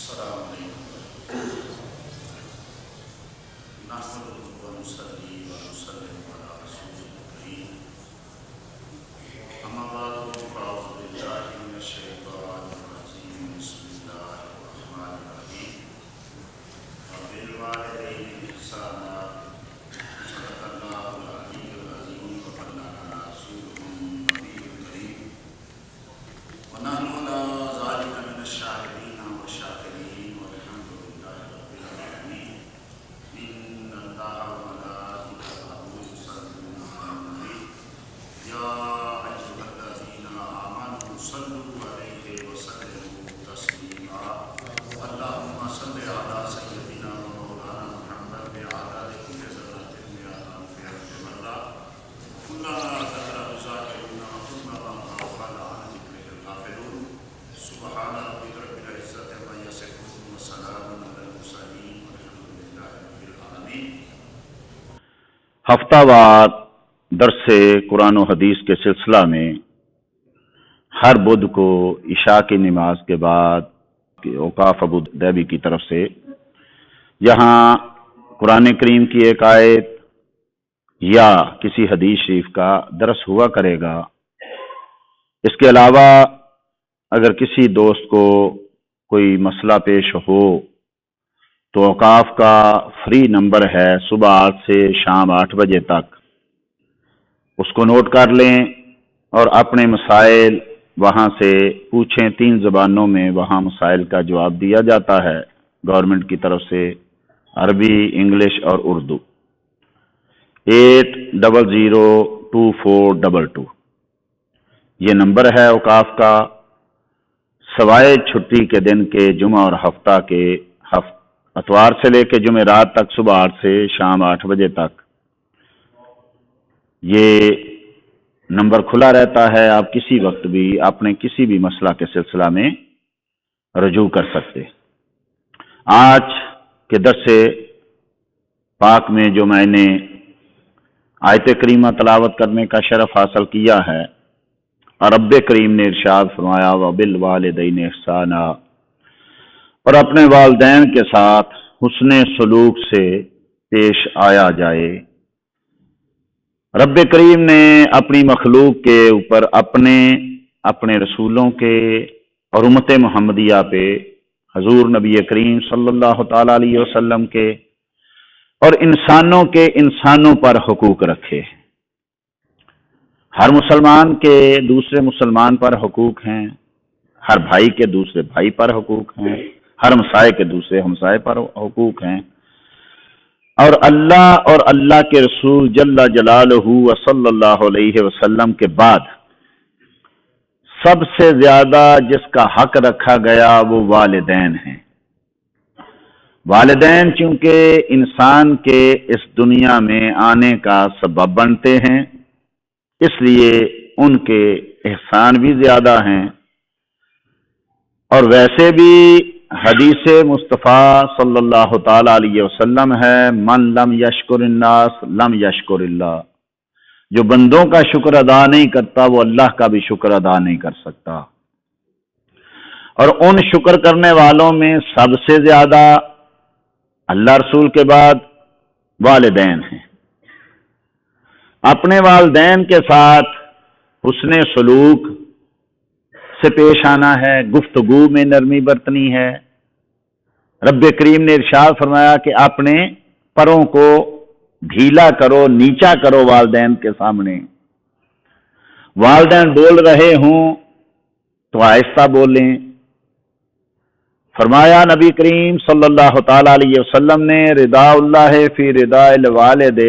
السلام علیکم نحمده ونصلي ونسلم على رسوله الكريم اما بعد فاعوذ بالله من الشيطان الرجيم بسم الله الرحمن الرحيم وبالوالدين إحسانا صدق الله العلي العظيم وبلغنا رسوله النبي الكريم ونحن على ذلك من الشاهدين والشاكرين والحمد لله رب العالمين إن الله وملائكته يصلون على النبي يا أيها الذين آمنوا صلوا عليه وسلموا تسليما اللهم صل على سيدنا ومولانا محمد وعلى كل ذرة مئة ألف مرة كلما ذكر الذاكرون وكلما غفل عن ذكره الغافلون سبحان ربك رب العزة عما يصفون وسلام على المرسلين والحمد لله رب العالمين. ہفتہ وار درس قرآن و حدیث کے سلسلہ میں ہر بدھ کو عشاء کی نماز کے بعد اوقاف ابو دیبی کی طرف سے یہاں قرآن کریم کی ایک آیت یا کسی حدیث شریف کا درس ہوا کرے گا. اس کے علاوہ اگر کسی دوست کو کوئی مسئلہ پیش ہو تو اوقاف کا فری نمبر ہے صبح 8 سے شام 8 بجے تک، اس کو نوٹ کر لیں اور اپنے مسائل وہاں سے پوچھیں. 3 زبانوں میں وہاں مسائل کا جواب دیا جاتا ہے گورنمنٹ کی طرف سے، عربی، انگلش اور اردو. 800242 یہ نمبر ہے اوقاف کا. سوائے چھٹی کے دن کے جمعہ اور ہفتہ کے اتوار سے لے کے جمعرات تک صبح 8 سے شام 8 بجے تک یہ نمبر کھلا رہتا ہے. آپ کسی وقت بھی اپنے کسی بھی مسئلہ کے سلسلہ میں رجوع کر سکتے. آج کے درس پاک میں جو میں نے آیت کریمہ تلاوت کرنے کا شرف حاصل کیا ہے، اور رب کریم نے ارشاد فرمایا وَبِالْوَالِدَيْنِ إِحْسَانًا، اور اپنے والدین کے ساتھ حسن سلوک سے پیش آیا جائے. رب کریم نے اپنی مخلوق کے اوپر اپنے رسولوں کے اور امت محمدیہ پہ حضور نبی کریم صلی اللہ تعالی علیہ وسلم کے اور انسانوں پر حقوق رکھے. ہر مسلمان کے دوسرے مسلمان پر حقوق ہیں، ہر بھائی کے دوسرے بھائی پر حقوق ہیں، ہر ہمسائے کے دوسرے ہمسائے پر حقوق ہیں. اور اللہ کے رسول جل جلالہ و صلی اللہ علیہ وسلم کے بعد سب سے زیادہ جس کا حق رکھا گیا وہ والدین ہیں. والدین چونکہ انسان کے اس دنیا میں آنے کا سبب بنتے ہیں، اس لیے ان کے احسان بھی زیادہ ہیں. اور ویسے بھی حدیث مصطفیٰ صلی اللہ تعالی علیہ وسلم ہے من لم یشکر الناس لم یشکر اللہ، جو بندوں کا شکر ادا نہیں کرتا وہ اللہ کا بھی شکر ادا نہیں کر سکتا. اور ان شکر کرنے والوں میں سب سے زیادہ اللہ رسول کے بعد والدین ہیں. اپنے والدین کے ساتھ حسن سلوک سے پیش آنا ہے، گفتگو میں نرمی برتنی ہے. رب کریم نے ارشاد فرمایا کہ اپنے پروں کو ڈھیلا کرو، نیچا کرو والدین کے سامنے. والدین بول رہے ہوں تو آہستہ بولیں. فرمایا نبی کریم صلی اللہ تعالی علیہ وسلم نے رضا اللہ فی رضا الوالد،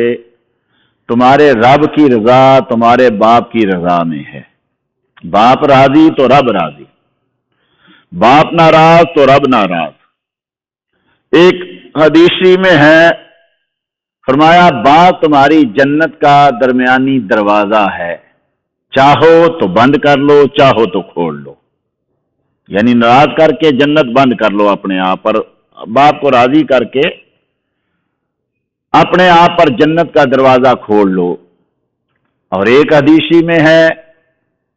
تمہارے رب کی رضا تمہارے باپ کی رضا میں ہے. باپ راضی تو رب راضی، باپ ناراض تو رب ناراض. ایک حدیثی میں ہے فرمایا باپ تمہاری جنت کا درمیانی دروازہ ہے، چاہو تو بند کر لو چاہو تو کھول لو. یعنی ناراض کر کے جنت بند کر لو اپنے آپ پر، باپ کو راضی کر کے اپنے آپ پر جنت کا دروازہ کھول لو. اور ایک حدیثی میں ہے،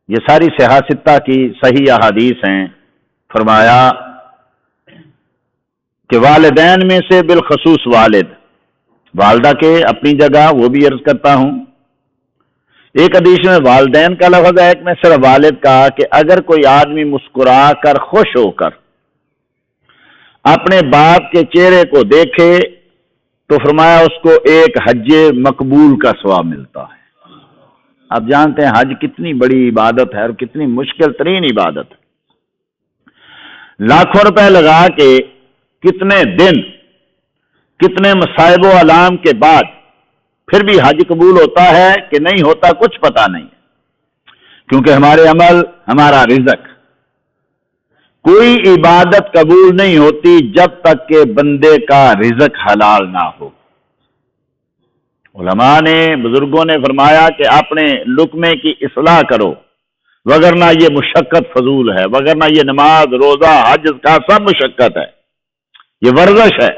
یہ ساری صحاح ستہ کی صحیح احادیث ہیں، فرمایا کہ والدین میں سے بالخصوص والدہ کے اپنی جگہ وہ بھی عرض کرتا ہوں. ایک حدیث میں والدین کا لفظ ہے، ایک میں صرف والد کا، کہ اگر کوئی آدمی مسکرا کر خوش ہو کر اپنے باپ کے چہرے کو دیکھے تو فرمایا اس کو ایک حج مقبول کا ثواب ملتا ہے. آپ جانتے ہیں حج کتنی بڑی عبادت ہے اور کتنی مشکل ترین عبادت ہے. لاکھوں روپے لگا کے کتنے دن کتنے مصائب و آلام کے بعد پھر بھی حج قبول ہوتا ہے کہ نہیں ہوتا کچھ پتہ نہیں، کیونکہ ہمارے عمل، ہمارا رزق، کوئی عبادت قبول نہیں ہوتی جب تک کہ بندے کا رزق حلال نہ ہو. علماء نے، بزرگوں نے فرمایا کہ اپنے لقمے کی اصلاح کرو، وگرنہ یہ مشقت فضول ہے، وگرنہ یہ نماز، روزہ، حج کا سب مشقت ہے، یہ ورزش ہے.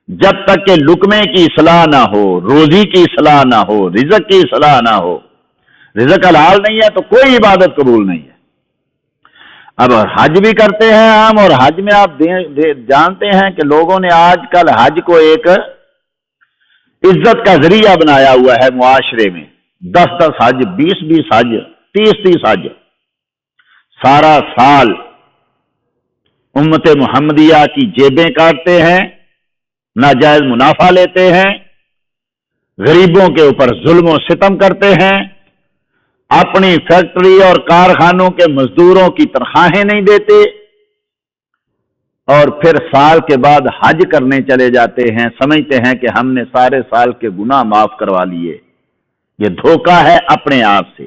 جب تک کہ لقمے کی اصلاح نہ ہو، روزی کی اصلاح نہ ہو، رزق کی اصلاح نہ ہو، رزق حلال نہیں ہے تو کوئی عبادت قبول نہیں ہے. اب حج بھی کرتے ہیں ہم، اور حج میں آپ جانتے ہیں کہ لوگوں نے آج کل حج کو ایک عزت کا ذریعہ بنایا ہوا ہے معاشرے میں. 10 حج، 20 حج، 30 حج. سارا سال امت محمدیہ کی جیبیں کاٹتے ہیں، ناجائز منافع لیتے ہیں، غریبوں کے اوپر ظلم و ستم کرتے ہیں، اپنی فیکٹری اور کارخانوں کے مزدوروں کی تنخواہیں نہیں دیتے، اور پھر سال کے بعد حج کرنے چلے جاتے ہیں، سمجھتے ہیں کہ ہم نے سارے سال کے گناہ معاف کروا لیے. یہ دھوکہ ہے اپنے آپ سے.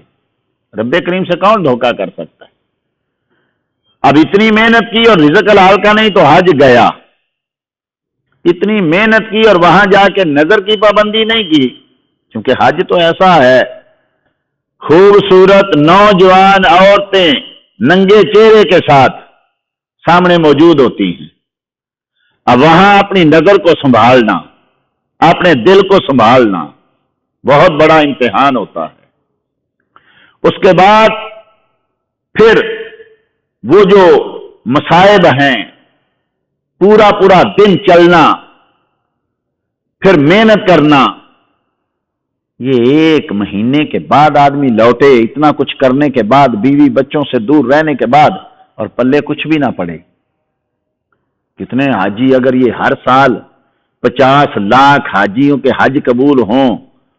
رب کریم سے کون دھوکہ کر سکتا ہے؟ اب اتنی محنت کی اور رزق حلال کا نہیں تو حج گیا، اتنی محنت کی اور وہاں جا کے نظر کی پابندی نہیں کی، کیونکہ حج تو ایسا ہے، خوبصورت نوجوان عورتیں ننگے چہرے کے ساتھ سامنے موجود ہوتی ہیں. اب وہاں اپنی نظر کو سنبھالنا، اپنے دل کو سنبھالنا بہت بڑا امتحان ہوتا ہے. اس کے بعد پھر وہ جو مصائب ہیں، پورا دن چلنا، پھر محنت کرنا، یہ 1 مہینے کے بعد آدمی لوٹے، اتنا کچھ کرنے کے بعد، بیوی بچوں سے دور رہنے کے بعد، اور پلے کچھ بھی نہ پڑے. کتنے حاجی، اگر یہ ہر سال 50 لاکھ حاجیوں کے حج قبول ہوں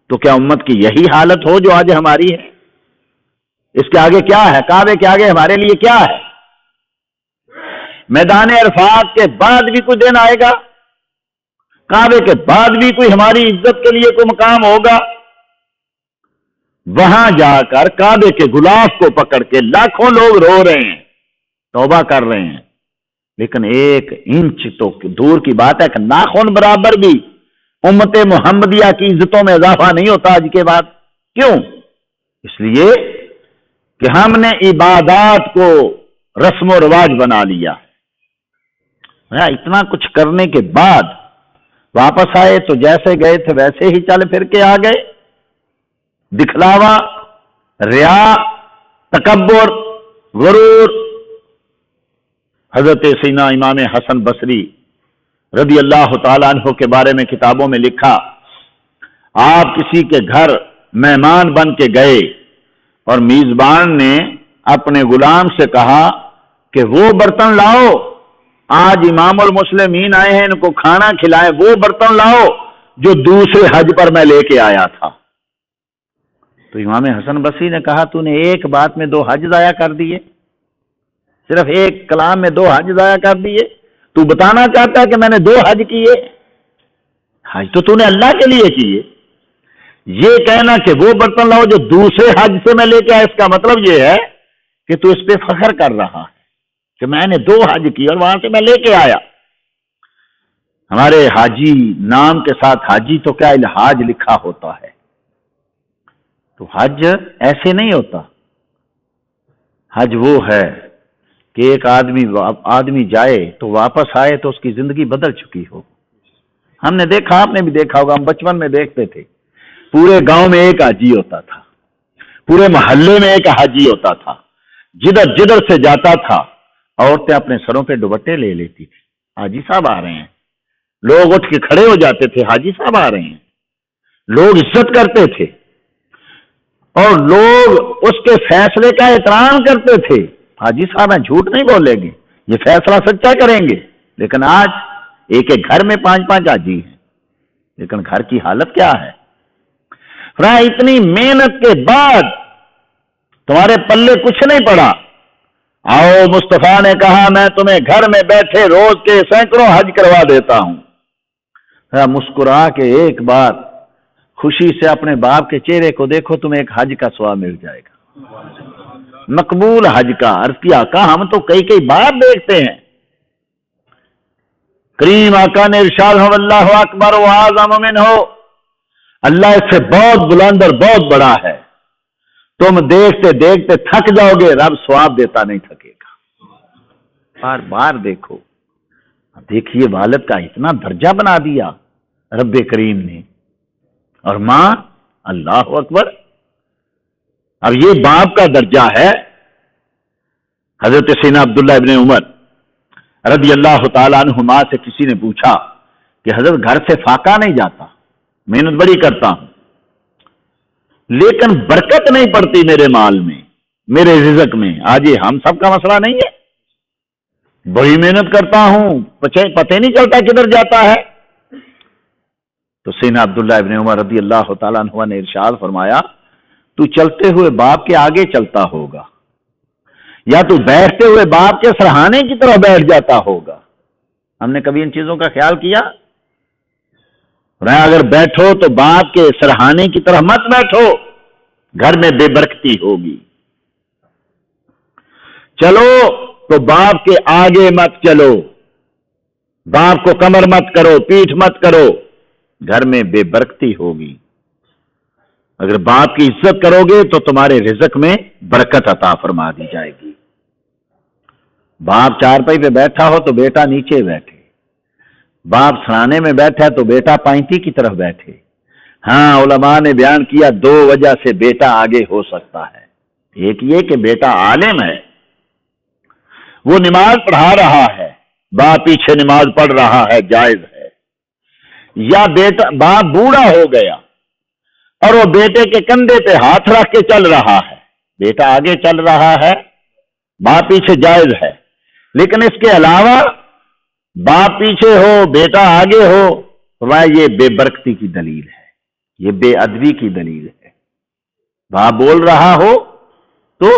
تو کیا امت کی یہی حالت ہو جو آج ہماری ہے؟ اس کے آگے کیا ہے؟ کعبے کے آگے ہمارے لیے کیا ہے؟ میدان عرفات کے بعد بھی کوئی دن آئے گا؟ کعبے کے بعد بھی کوئی ہماری عزت کے لیے کوئی مقام ہوگا؟ وہاں جا کر کعبے کے غلاف کو پکڑ کے لاکھوں لوگ رو رہے ہیں، توبہ کر رہے ہیں، لیکن 1 انچ تو دور کی بات ہے کہ ناخن برابر بھی امت محمدیہ کی عزتوں میں اضافہ نہیں ہوتا آج کے بعد. کیوں؟ اس لیے کہ ہم نے عبادات کو رسم و رواج بنا لیا. اتنا کچھ کرنے کے بعد واپس آئے تو جیسے گئے تھے ویسے ہی چل پھر کے آ گئے. دکھلاوا، ریا، تکبر، غرور. حضرت سیدنا امام حسن بصری رضی اللہ تعالیٰ عنہ کے بارے میں کتابوں میں لکھا، آپ کسی کے گھر مہمان بن کے گئے اور میزبان نے اپنے غلام سے کہا کہ وہ برتن لاؤ، آج امام المسلمین آئے ہیں، ان کو کھانا کھلائے، وہ برتن لاؤ جو دوسرے حج پر میں لے کے آیا تھا. تو امام حسن بصری نے کہا، تو نے ایک بات میں 2 حج ضائع کر دیے، صرف ایک کلام میں 2 حج ضائع کر دیے. تو بتانا چاہتا ہے کہ میں نے 2 حج کیے؟ حج تو نے اللہ کے لیے کیے. یہ کہنا کہ وہ برتن لاؤ جو دوسرے حج سے میں لے کے آیا، اس کا مطلب یہ ہے کہ تو اس پہ فخر کر رہا ہے کہ میں نے 2 حج کی اور وہاں سے میں لے کے آیا. ہمارے حاجی نام کے ساتھ حاجی تو کیا الحاج لکھا ہوتا ہے. تو حج ایسے نہیں ہوتا. حج وہ ہے کہ ایک آدمی جائے تو واپس آئے تو اس کی زندگی بدل چکی ہو. ہم نے دیکھا، آپ نے بھی دیکھا ہوگا، ہم بچپن میں دیکھتے تھے، پورے گاؤں میں ایک حاجی ہوتا تھا، پورے محلے میں ایک حاجی ہوتا تھا. جدھر سے جاتا تھا عورتیں اپنے سروں پہ دوپٹے لے لیتی تھی، حاجی صاحب آ رہے ہیں. لوگ اٹھ کے کھڑے ہو جاتے تھے, حاجی صاحب آ رہے ہیں. لوگ عزت کرتے تھے اور لوگ اس کے فیصلے کا احترام کرتے تھے. حاجی صاحب ہیں, جھوٹ نہیں بولیں گے, یہ فیصلہ سچا کریں گے. لیکن آج ایک ایک گھر میں 5 حاجی ہیں, لیکن گھر کی حالت کیا ہے؟ اتنی محنت کے بعد تمہارے پلے کچھ نہیں پڑا. آؤ, مصطفیٰ نے کہا میں تمہیں گھر میں بیٹھے روز کے سینکڑوں حج کروا دیتا ہوں. مسکرا کے ایک بار خوشی سے اپنے باپ کے چہرے کو دیکھو, تمہیں ایک حج کا ثواب مل جائے گا, مقبول حج کا. عرض کی آقا ہم تو کئی بار دیکھتے ہیں. کریم آقا نے ارشاد ہو اللہ اکبر و اعظم منہ, اللہ اس سے بہت بلند اور بہت بڑا ہے. تم دیکھتے دیکھتے تھک جاؤ گے, رب ثواب دیتا نہیں تھکے گا. بار بار دیکھو. دیکھیے والد کا اتنا درجہ بنا دیا رب کریم نے, اور ماں اللہ اکبر. اب یہ باپ کا درجہ ہے. حضرت سیدنا عبداللہ ابن عمر رضی اللہ تعالیٰ عنہما سے کسی نے پوچھا کہ حضرت گھر سے فاقہ نہیں جاتا, محنت بڑی کرتا ہوں لیکن برکت نہیں پڑتی میرے مال میں, میرے رزق میں. آج یہ ہم سب کا مسئلہ نہیں ہے, بڑی محنت کرتا ہوں پتہ نہیں چلتا کدھر جاتا ہے. تو سیدنا عبداللہ ابن عمر رضی اللہ تعالیٰ عنہ نے ارشاد فرمایا تو چلتے ہوئے باپ کے آگے چلتا ہوگا یا تو بیٹھتے ہوئے باپ کے سرہانے کی طرح بیٹھ جاتا ہوگا. ہم نے کبھی ان چیزوں کا خیال کیا؟ اگر بیٹھو تو باپ کے سرہانے کی طرح مت بیٹھو, گھر میں بے برکتی ہوگی. چلو تو باپ کے آگے مت چلو, باپ کو کمر مت کرو, پیٹھ مت کرو, گھر میں بے برکتی ہوگی. اگر باپ کی عزت کرو گے تو تمہارے رزق میں برکت عطا فرما دی جائے گی. باپ چارپائی پہ بیٹھا ہو تو بیٹا نیچے بیٹھے, باپ سرانے میں بیٹھا ہے تو بیٹا پائنتی کی طرف بیٹھے. ہاں علماء نے بیان کیا 2 وجہ سے بیٹا آگے ہو سکتا ہے. ایک یہ کہ بیٹا عالم ہے, وہ نماز پڑھا رہا ہے, باپ پیچھے نماز پڑھ رہا ہے, جائز ہے. یا بیٹا باپ بوڑھا ہو گیا اور وہ بیٹے کے کندھے پہ ہاتھ رکھ کے چل رہا ہے, بیٹا آگے چل رہا ہے, باپ پیچھے, جائز ہے. لیکن اس کے علاوہ باپ پیچھے ہو بیٹا آگے ہو, یہ بے برکتی کی دلیل ہے, یہ بے ادبی کی دلیل ہے. باپ بول رہا ہو تو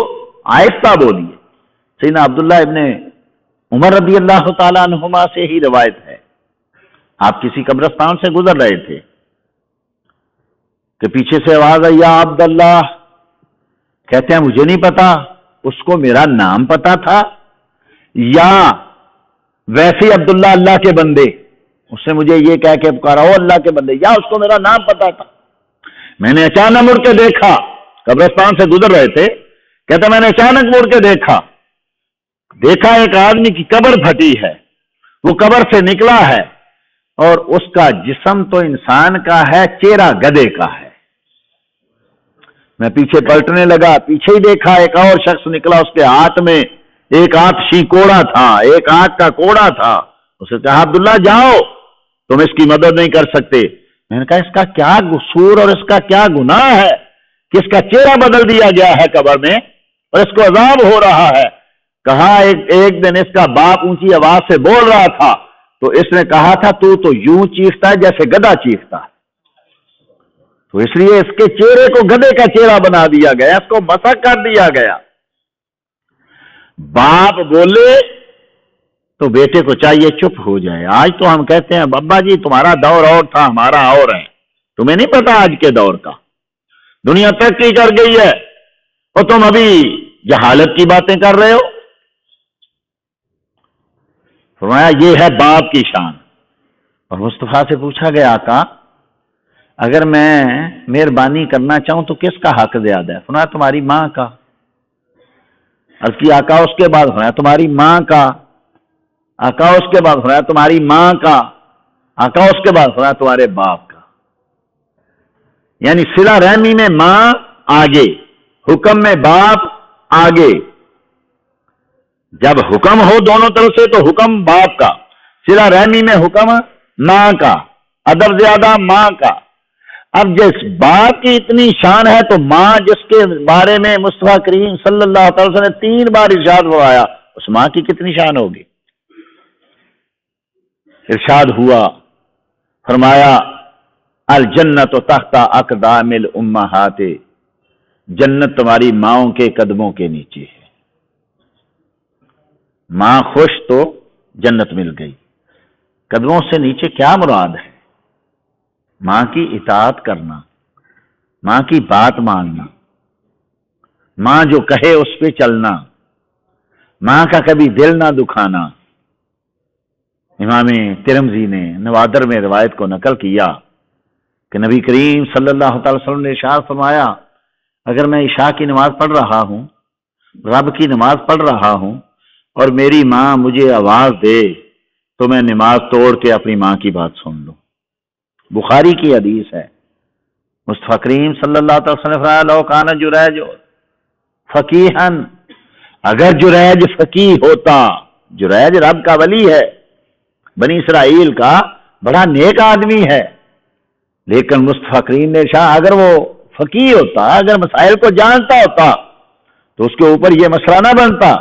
آہستہ بولیے. سیدنا عبداللہ ابن عمر رضی اللہ تعالیٰ عنہما سے ہی روایت ہے, آپ کسی قبرستان سے گزر رہے تھے کہ پیچھے سے آواز آئی یا عبداللہ. کہتے ہیں مجھے نہیں پتا اس کو میرا نام پتا تھا یا ویسے عبداللہ اللہ کے بندے, اس نے مجھے یہ کہہ کے پکارا ہو اللہ کے بندے, یا اس کو میرا نام پتا تھا. میں نے اچانک مڑ کے دیکھا, قبرستان سے گزر رہے تھے, کہتا میں نے اچانک مڑ کے دیکھا ایک آدمی کی قبر پھٹی ہے, وہ قبر سے نکلا ہے اور اس کا جسم تو انسان کا ہے, چہرہ گدھے کا ہے. میں پیچھے پلٹنے لگا, پیچھے ہی دیکھا ایک اور شخص نکلا, اس کے ہاتھ میں ایک آتشی کوڑا تھا, ایک آگ کا کوڑا تھا. اسے کہا عبداللہ جاؤ, تم اس کی مدد نہیں کر سکتے. میں نے کہا اس کا کیا قصور اور اس کا کیا گناہ ہے کہ اس کا چہرہ بدل دیا گیا ہے قبر میں اور اس کو عذاب ہو رہا ہے. کہا ایک دن اس کا باپ اونچی آواز سے بول رہا تھا تو اس نے کہا تھا تو یوں چیختا ہے جیسے گدھا چیختا ہے, تو اس لیے اس کے چہرے کو گدھے کا چہرہ بنا دیا گیا, اس کو مسخ کر دیا گیا. باپ بولے تو بیٹے کو چاہیے چپ ہو جائے. آج تو ہم کہتے ہیں ابا جی تمہارا دور اور تھا, ہمارا اور ہے, تمہیں نہیں پتا آج کے دور کا, دنیا ترقی کر گئی ہے اور تم ابھی جہالت کی باتیں کر رہے ہو. فرمایا یہ ہے باپ کی شان. اور مصطفیٰ سے پوچھا گیا آقا اگر میں مہربانی کرنا چاہوں تو کس کا حق زیادہ ہے؟ فرمایا تمہاری ماں کا. عرض کی آقا اس کے بعد فرمایا تمہاری ماں کا. آقا اس کے بعد فرمایا تمہاری ماں کا. آقا اس کے بعد فرمایا تمہارے باپ کا. یعنی صلہ رحمی میں ماں آگے, حکم میں باپ آگے. جب حکم ہو دونوں طرف سے تو حکم باپ کا, صلہ رحمی میں حکم ماں کا، ادب زیادہ ماں کا۔ اب جس باپ کی اتنی شان ہے تو ماں جس کے بارے میں مصطفیٰ کریم صلی اللہ علیہ وسلم نے 3 بار ارشاد فرمایا، اس ماں کی کتنی شان ہوگی۔ ارشاد ہوا، فرمایا الجنت تحت اقدام الامہات، جنت تمہاری ماؤں کے قدموں کے نیچے ہے۔ ماں خوش تو جنت مل گئی، قدموں سے نیچے کیا مراد ہے؟ ماں کی اطاعت کرنا، ماں کی بات ماننا، ماں جو کہے اس پہ چلنا، ماں کا کبھی دل نہ دکھانا۔ امام ترمذی نے نوادر میں روایت کو نقل کیا کہ نبی کریم صلی اللہ تعالی وسلم نے ارشاد فرمایا، اگر میں عشاء کی نماز پڑھ رہا ہوں، رب کی نماز پڑھ رہا ہوں، اور میری ماں مجھے آواز دے تو میں نماز توڑ کے اپنی ماں کی بات سن لوں۔ بخاری کی حدیث ہے، مصطفیٰ کریم صلی اللہ علیہ وسلم نے فرمایا لو کان جریج فقیہن، اگر جریج فقیہ ہوتا، جریج رب کا ولی ہے، بنی اسرائیل کا بڑا نیک آدمی ہے، لیکن مصطفیٰ کریم نے ارشاد اگر وہ فقیہ ہوتا، اگر مسائل کو جانتا ہوتا تو اس کے اوپر یہ مسئلہ نہ بنتا۔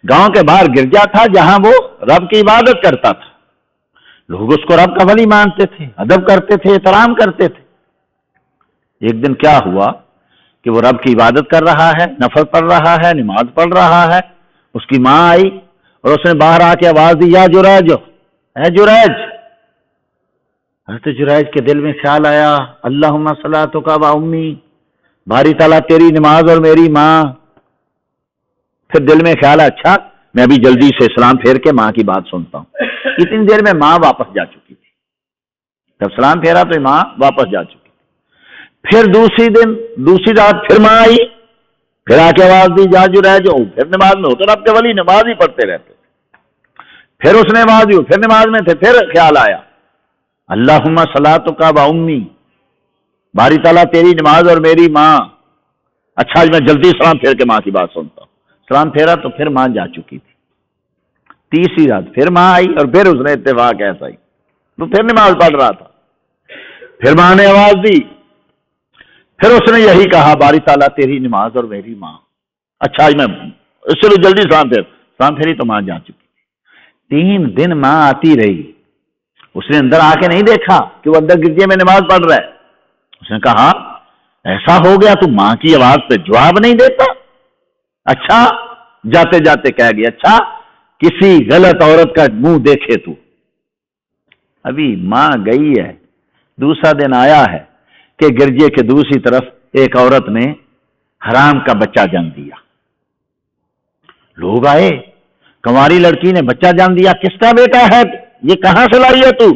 گاؤں کے باہر گرجا تھا جہاں وہ رب کی عبادت کرتا تھا، لوگ اس کو رب کا ولی مانتے تھے، ادب کرتے تھے، احترام کرتے تھے۔ ایک دن کیا ہوا کہ وہ رب کی عبادت کر رہا ہے، نفل پڑھ رہا ہے، نماز پڑھ رہا ہے، اس کی ماں آئی اور اس نے باہر آ کے آواز دی، یا جریج، اے جریج۔ حضرت جریج کے دل میں خیال آیا، اللہم صلاتک و امی، باری تعالیٰ تیری نماز اور میری ماں۔ پھر دل میں خیال ہے، اچھا میں ابھی جلدی سے سلام پھیر کے ماں کی بات سنتا ہوں۔ اتنی دیر میں ماں واپس جا چکی تھی، جب سلام پھیرا تو ماں واپس جا چکی۔ پھر دوسری رات پھر ماں آئی، پھر آ کے آواز دی، جا جریج، پھر نماز میں ہو تو رب کے ولی نماز ہی پڑھتے رہتے۔ پھر اس نے آواز دی، پھر نماز میں تھے، پھر خیال آیا، اللہم صلاتک و امی، باری تعالیٰ تیری نماز اور میری ماں۔ اچھا میں جلدی سلام پھیر کے ماں کی بات سنتا ہوں۔ سلام پھیرا تو پھر ماں جا چکی تھی۔ تیسری رات پھر ماں آئی اور پھر اس نے اتفاق ایسا ہی، تو پھر نماز پڑھ رہا تھا، پھر ماں نے آواز دی، پھر اس نے یہی کہا، باری تعالیٰ تیری نماز اور میری ماں۔ اچھا میں اس سے جلدی سلام پھیری تو ماں جا چکی۔ 3 دن ماں آتی رہی، اس نے اندر آ کے نہیں دیکھا کہ وہ اندر گرجے میں نماز پڑھ رہا ہے۔ اس نے کہا ایسا ہو گیا تو ماں کی آواز پہ جواب نہیں دیتا؟ اچھا جاتے جاتے کہہ گیا، اچھا کسی غلط عورت کا منہ دیکھے تو۔ ابھی ماں گئی ہے، دوسرا دن آیا ہے کہ گرجے کے دوسری طرف ایک عورت نے حرام کا بچہ جن دیا۔ لوگ آئے، کنواری لڑکی نے بچہ جان دیا، کس کا بیٹا ہے، یہ کہاں سے لائی ہے تو؟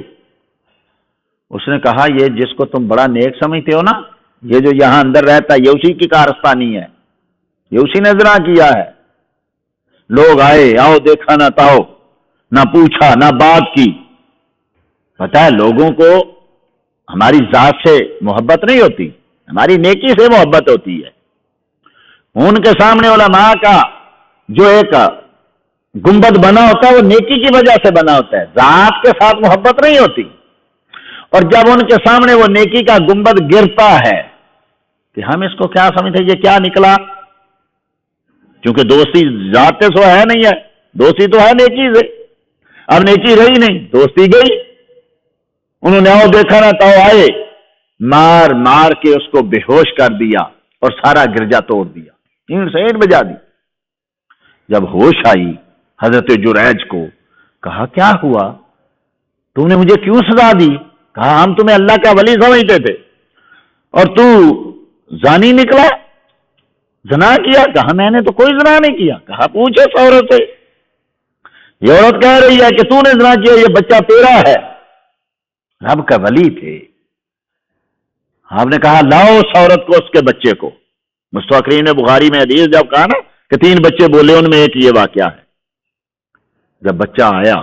اس نے کہا یہ جس کو تم بڑا نیک سمجھتے ہو نا، یہ جو یہاں اندر رہتا ہے، یہ اسی کی کارستانی ہے، یہ اسی نے زنا کیا ہے۔ لوگ آئے، آؤ دیکھا نہ تاؤ، نہ پوچھا نہ بات کی۔ پتہ ہے لوگوں کو ہماری ذات سے محبت نہیں ہوتی، ہماری نیکی سے محبت ہوتی ہے۔ ان کے سامنے علماء کا جو ایک گنبد بنا ہوتا ہے وہ نیکی کی وجہ سے بنا ہوتا ہے، ذات کے ساتھ محبت نہیں ہوتی۔ اور جب ان کے سامنے وہ نیکی کا گنبد گرتا ہے کہ ہم اس کو کیا سمجھتے، یہ کیا نکلا، کیونکہ دوستی ذات سے ہے نہیں ہے، دوستی تو ہے نیکی سے، اب نیکی رہی نہیں، دوستی گئی۔ انہوں نے آؤ دیکھا نہ تاؤ آئے، مار مار کے اس کو بے ہوش کر دیا اور سارا گرجا توڑ دیا، اینٹ سے اینٹ بجا دی۔ جب ہوش آئی حضرت جریج کو، کہا کیا ہوا، تم نے مجھے کیوں سزا دی؟ کہا ہم تمہیں اللہ کا ولی سمجھتے تھے اور تو زانی نکلا، زنا کیا۔ کہا میں نے تو کوئی زنا نہیں کیا۔ کہا پوچھو اس عورت سے، یہ عورت کہہ رہی ہے کہ تو نے زنا کیا، یہ بچہ تیرا ہے۔ رب کا ولی تھے، آپ نے کہا لاؤ اس عورت کو، اس کے بچے کو۔ مصطفیٰ کریم نے بخاری میں حدیث جب کہا نا کہ 3 بچے بولے، ان میں ایک یہ واقعہ ہے۔ جب بچہ آیا،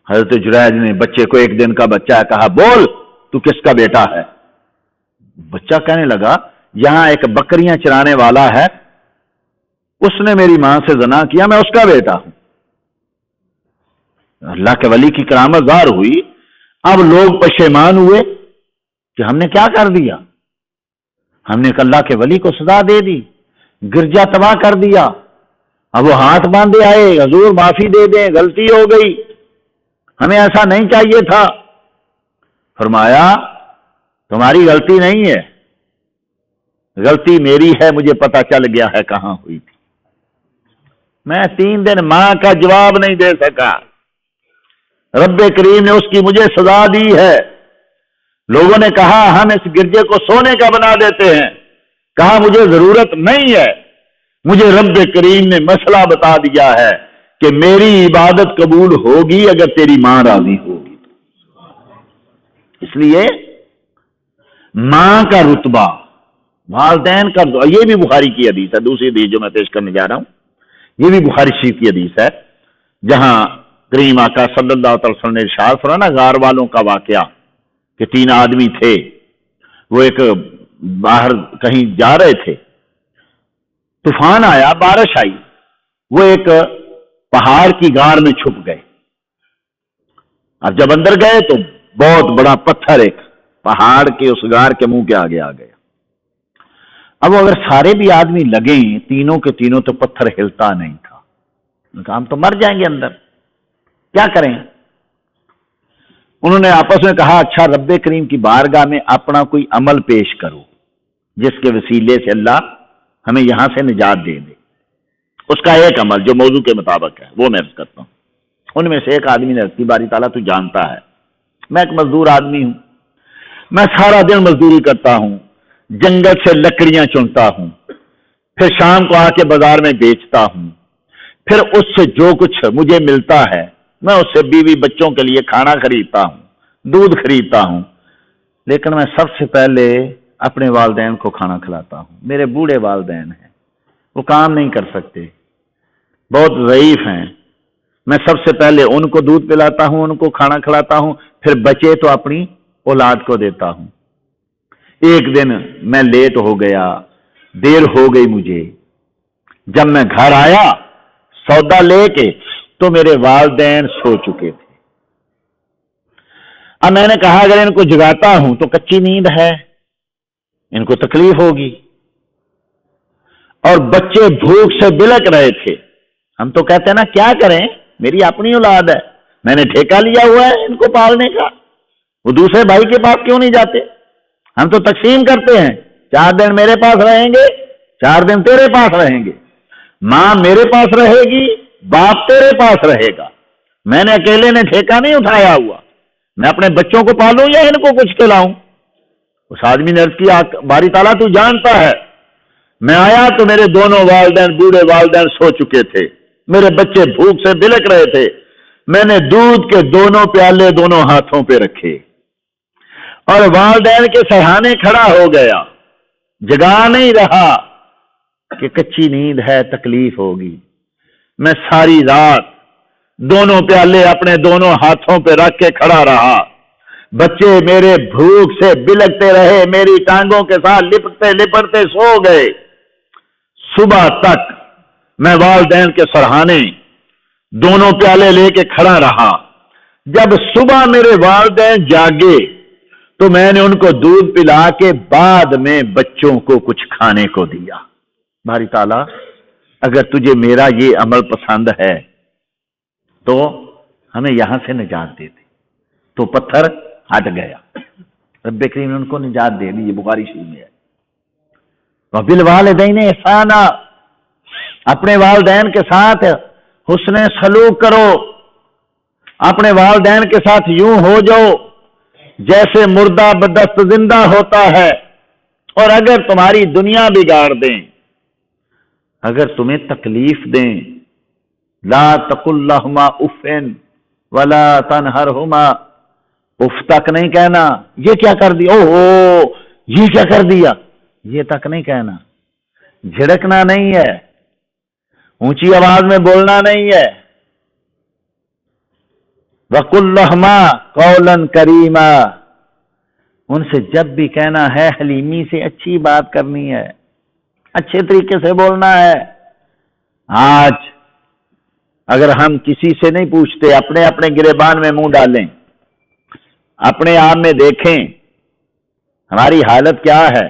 حضرت جریج نے بچے کو، 1 دن کا بچہ ہے، کہا بول تو کس کا بیٹا ہے؟ بچہ کہنے لگا یہاں ایک بکریاں چرانے والا ہے، اس نے میری ماں سے زنا کیا، میں اس کا بیٹا ہوں۔ اللہ کے ولی کی کرامت ظاہر ہوئی. اب لوگ پشیمان ہوئے کہ ہم نے کیا کر دیا. ہم نے اللہ کے ولی کو سزا دے دی, گرجا تباہ کر دیا. اب وہ ہاتھ باندھے آئے, حضور معافی دے دیں, غلطی ہو گئی, ہمیں ایسا نہیں چاہیے تھا. فرمایا تمہاری غلطی نہیں ہے, غلطی میری ہے, مجھے پتا چل گیا ہے کہاں ہوئی تھی. میں 3 دن ماں کا جواب نہیں دے سکا, رب کریم نے اس کی مجھے سزا دی ہے. لوگوں نے کہا ہم اس گرجے کو سونے کا بنا دیتے ہیں, کہا مجھے ضرورت نہیں ہے, مجھے رب کریم نے مسئلہ بتا دیا ہے کہ میری عبادت قبول ہوگی اگر تیری ماں راضی ہوگی. اس لیے ماں کا رتبہ, والدین کا, یہ بھی بخاری کی حدیث ہے. دوسری حدیث جو میں پیش کرنے جا رہا ہوں یہ بھی بخاری شریف کی حدیث ہے, جہاں کریم آقا صلی اللہ علیہ وسلم نے ارشاد فرمایا نا غار والوں کا واقعہ کہ 3 آدمی تھے, وہ ایک باہر کہیں جا رہے تھے, طوفان آیا, بارش آئی, وہ ایک پہاڑ کی غار میں چھپ گئے. اب جب اندر گئے تو بہت بڑا پتھر ایک پہاڑ کے اس غار کے منہ کے آگے آ گیا. اب اگر سارے بھی آدمی لگیں تینوں کے تینوں تو پتھر ہلتا نہیں تھا. ہم تو مر جائیں گے اندر, کیا کریں. انہوں نے آپس میں کہا اچھا رب کریم کی بارگاہ میں اپنا کوئی عمل پیش کرو جس کے وسیلے سے اللہ ہمیں یہاں سے نجات دے دے. اس کا ایک عمل جو موضوع کے مطابق ہے وہ میں عرض کرتا ہوں. ان میں سے ایک آدمی نے عرض کی باری تعالیٰ تو جانتا ہے میں ایک مزدور آدمی ہوں, میں سارا دن مزدوری کرتا ہوں, جنگل سے لکڑیاں چنتا ہوں, پھر شام کو آ کے بازار میں بیچتا ہوں, پھر اس سے جو کچھ مجھے ملتا ہے میں اس سے بیوی بچوں کے لیے کھانا خریدتا ہوں, دودھ خریدتا ہوں, لیکن میں سب سے پہلے اپنے والدین کو کھانا کھلاتا ہوں. میرے بوڑھے والدین ہیں, وہ کام نہیں کر سکتے, بہت ضعیف ہیں. میں سب سے پہلے ان کو دودھ پلاتا ہوں, ان کو کھانا کھلاتا ہوں, پھر بچے تو اپنی اولاد کو دیتا ہوں. ایک دن میں لیٹ ہو گیا, دیر ہو گئی مجھے. جب میں گھر آیا سودا لے کے تو میرے والدین سو چکے تھے. اب میں نے کہا اگر ان کو جگاتا ہوں تو کچی نیند ہے, ان کو تکلیف ہوگی, اور بچے بھوک سے بلک رہے تھے. ہم تو کہتے ہیں نا کیا کریں, میری اپنی اولاد ہے, میں نے ٹھیکہ لیا ہوا ہے ان کو پالنے کا, وہ دوسرے بھائی کے پاس کیوں نہیں جاتے. ہم تو تقسیم کرتے ہیں, 4 دن میرے پاس رہیں گے, 4 دن تیرے پاس رہیں گے. ماں میرے پاس رہے گی, باپ تیرے پاس رہے گا. میں نے اکیلے نے ٹھیکہ نہیں اٹھایا ہوا, میں اپنے بچوں کو پالوں یا ان کو کچھ کھلاؤں. اس آدمی نے عرض کیا باری تعالیٰ تو جانتا ہے, میں آیا تو میرے دونوں والدین, بوڑھے والدین سو چکے تھے, میرے بچے بھوک سے بلک رہے تھے. میں نے دودھ کے دونوں پیالے دونوں ہاتھوں پہ رکھے اور والدین کے سہانے کھڑا ہو گیا, جگا نہیں رہا کہ کچی نیند ہے تکلیف ہوگی. میں ساری رات دونوں پیالے اپنے دونوں ہاتھوں پہ رکھ کے کھڑا رہا. بچے میرے بھوک سے بلکتے رہے, میری ٹانگوں کے ساتھ لپٹتے لپٹتے سو گئے. صبح تک میں والدین کے سرہانے دونوں پیالے لے کے کھڑا رہا. جب صبح میرے والدین جاگے تو میں نے ان کو دودھ پلا کے بعد میں بچوں کو کچھ کھانے کو دیا. باری تعالیٰ اگر تجھے میرا یہ عمل پسند ہے تو ہمیں یہاں سے نجات دے دے. تو پتھر ہٹ گیا, رب کریم نے ان کو نجات دے دی. یہ بخاری شریف میں ہے. وبالوالدین احسانا, اپنے والدین کے ساتھ حسن سلوک کرو. اپنے والدین کے ساتھ یوں ہو جاؤ جیسے مردہ بدست زندہ ہوتا ہے. اور اگر تمہاری دنیا بگاڑ دیں, اگر تمہیں تکلیف دیں, لا تقل لہما اف ولا تنہرہما, اف تک نہیں کہنا, یہ کیا کر دیا, اوہ یہ کیا کر دیا, یہ تک نہیں کہنا. جھڑکنا نہیں ہے, اونچی آواز میں بولنا نہیں ہے. وَقُلْ لَهُمَا قَوْلًا كَرِيمًا, ان سے جب بھی کہنا ہے حلیمی سے اچھی بات کرنی ہے, اچھے طریقے سے بولنا ہے. آج اگر ہم کسی سے نہیں پوچھتے، اپنے اپنے گریبان میں منہ ڈالیں، اپنے آپ میں دیکھیں ہماری حالت کیا ہے۔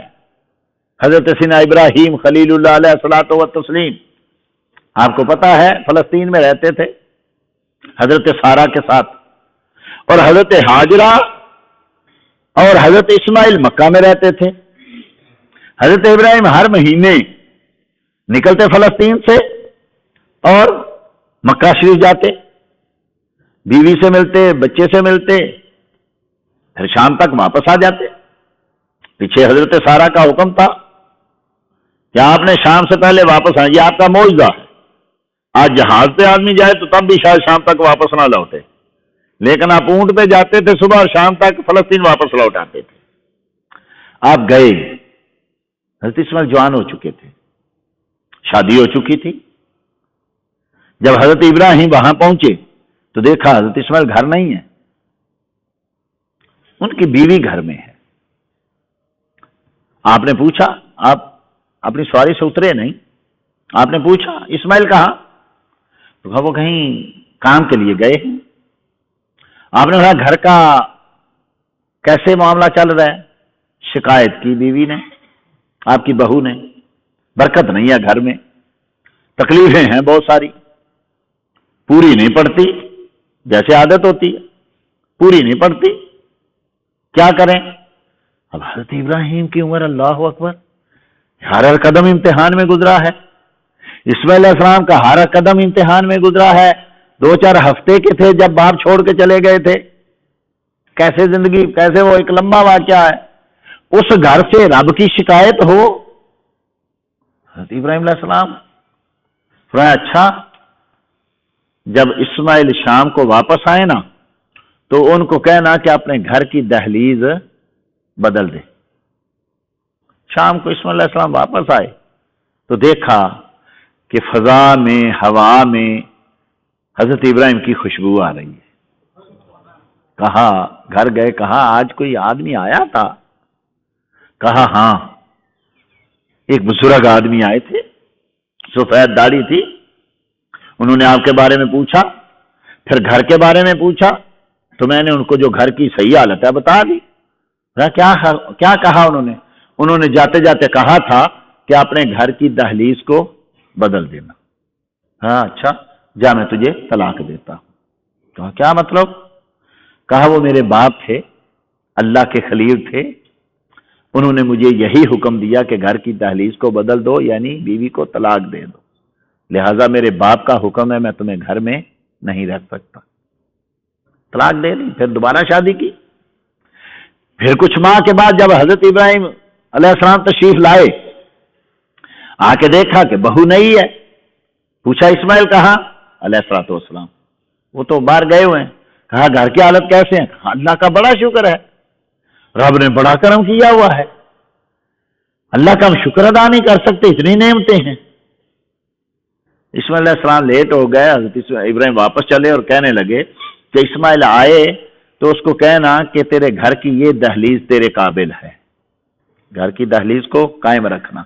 حضرت سیدنا ابراہیم خلیل اللہ علیہ الصلوۃ والتسلیم، آپ کو پتا ہے فلسطین میں رہتے تھے حضرت سارہ کے ساتھ، اور حضرت ہاجرہ اور حضرت اسماعیل مکہ میں رہتے تھے۔ حضرت ابراہیم ہر مہینے نکلتے فلسطین سے اور مکہ شریف جاتے، بیوی سے ملتے، بچے سے ملتے، پھر شام تک واپس آ جاتے۔ پیچھے حضرت سارہ کا حکم تھا کہ آپ نے شام سے پہلے واپس آئیں، یہ آپ کا معجزہ ہے۔ آج جہاز پہ آدمی جائے تو تب بھی شاید شام تک واپس نہ لوٹے، لیکن آپ اونٹ پہ جاتے تھے، صبح اور شام تک فلسطین واپس لوٹ آتے تھے۔ آپ گئے، حضرت اسماعیل جوان ہو چکے تھے، شادی ہو چکی تھی۔ جب حضرت ابراہیم وہاں پہنچے تو دیکھا حضرت اسماعیل گھر نہیں ہے، ان کی بیوی گھر میں ہے۔ آپ نے پوچھا، آپ اپنی سواری سے اترے نہیں، آپ نے پوچھا اسماعیل کہاں؟ تو کہا وہ کہیں کام کے لیے گئے ہیں۔ آپ نے کہا گھر کا کیسے معاملہ چل رہا ہے؟ شکایت کی بیوی نے، آپ کی بہو نے، برکت نہیں ہے گھر میں، تکلیفیں ہیں بہت ساری، پوری نہیں پڑتی، جیسے عادت ہوتی ہے پوری نہیں پڑتی، کیا کریں؟ اب حضرت ابراہیم کی عمر اللہ اکبر، ہر قدم امتحان میں گزرا ہے۔ اسماعیل علیہ السلام کا ہر قدم امتحان میں گزرا ہے۔ 2-4 ہفتے کے تھے جب باپ چھوڑ کے چلے گئے تھے۔ کیسے زندگی، کیسے وہ ایک لمبا واقعہ ہے۔ اس گھر سے رب کی شکایت ہو۔ حضرت ابراہیم علیہ السلام فرمایا اچھا، جب اسماعیل شام کو واپس آئے نا تو ان کو کہنا کہ اپنے گھر کی دہلیز بدل دے۔ شام کو اسماعیل علیہ السلام واپس آئے تو دیکھا کہ فضا میں، ہوا میں حضرت ابراہیم کی خوشبو آ رہی ہے۔ کہا، گھر گئے، کہا آج کوئی آدمی آیا تھا؟ کہا ہاں، ایک بزرگ آدمی آئے تھے، سفید داڑھی تھی، انہوں نے آپ کے بارے میں پوچھا، پھر گھر کے بارے میں پوچھا، تو میں نے ان کو جو گھر کی صحیح حالت ہے بتا دی۔ کیا کہا انہوں نے جاتے جاتے کہا تھا کہ اپنے گھر کی دہلیز کو بدل دینا۔ ہاں اچھا، جا میں تجھے طلاق دیتا ہوں۔ کہا کیا مطلب؟ کہا وہ میرے باپ تھے، اللہ کے خلیل تھے، انہوں نے مجھے یہی حکم دیا کہ گھر کی دہلیز کو بدل دو، یعنی بیوی کو طلاق دے دو، لہذا میرے باپ کا حکم ہے، میں تمہیں گھر میں نہیں رکھ سکتا۔ طلاق دے دی، پھر دوبارہ شادی کی۔ پھر کچھ ماہ کے بعد جب حضرت ابراہیم علیہ السلام تشریف لائے، آ کے دیکھا کہ بہو نہیں ہے۔ پوچھا اسماعیل کہاں؟ علیہ الصلوۃ والسلام، وہ تو باہر گئے ہوئے ہیں۔ کہا گھر کی حالت کیسے ہیں؟ کہا اللہ کا بڑا شکر ہے، رب نے بڑا کرم کیا ہوا ہے، اللہ کا ہم شکر ادا نہیں کر سکتے، اتنی نعمتیں ہیں۔ اسماعیل علیہ السلام لیٹ ہو گئے، حضرت ابراہیم واپس چلے اور کہنے لگے کہ اسماعیل آئے تو اس کو کہنا کہ تیرے گھر کی یہ دہلیز تیرے قابل ہے، گھر کی دہلیز کو قائم رکھنا۔